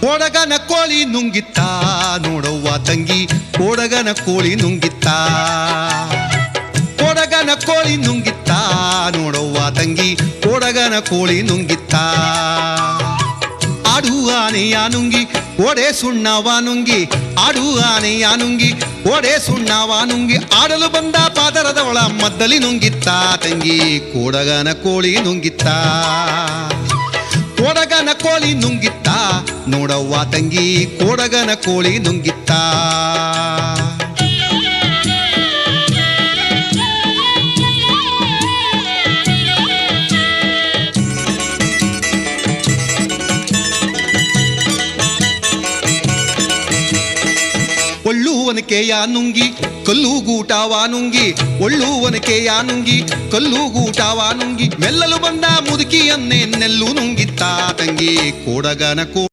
ಕೊಡಗನ ಕೋಳಿ ನುಂಗಿತ್ತ ನೋಡವ್ವ ತಂಗಿ ಕೊಡಗನ ಕೋಳಿ ನುಂಗಿತ್ತ ಕೊಡಗನ ಕೋಳಿ ನುಂಗಿತ್ತ ನೋಡವ್ವ ತಂಗಿ ಕೊಡಗನ ಕೋಳಿ ನುಂಗಿತ್ತ ಆಡು ಆನೆಯ ನುಂಗಿ ಒಡೆ ಸುಣ್ಣವ ನುಂಗಿ ಆಡು ಆನೆಯ ನುಂಗಿ ಒಡೆ ಸುಣ್ಣವ ನುಂಗಿ ಆಡಲು ಬಂದ ಪಾದರದ ಒಳ ಮದ್ದಲಿ ನುಂಗಿತ್ತ ತಂಗಿ ಕೊಡಗನ ಕೋಳಿ ನುಂಗಿತ್ತ ಕೊಡಗನ ಕೋಳಿ ನುಂಗಿತ್ತ ನೋಡವ್ವ ತಂಗಿ ಕೊಡಗನ ಕೋಳಿ ನುಂಗಿತ್ತ ಒಳ್ಳುವನಕೆಯ ನುಂಗಿ ಕಲ್ಲುಗೂಟವ ನುಂಗಿ ಒಳ್ಳುವನಕೆಯ ನುಂಗಿ ಕಲ್ಲುಗೂಟವ ನುಂಗಿ ಮೆಲ್ಲಲು ಬಂದ ಮುದುಕಿಯನ್ನೇ ನೆಲ್ಲು ನುಂಗಿತ್ತ ತಂಗಿ ಕೊಡಗನ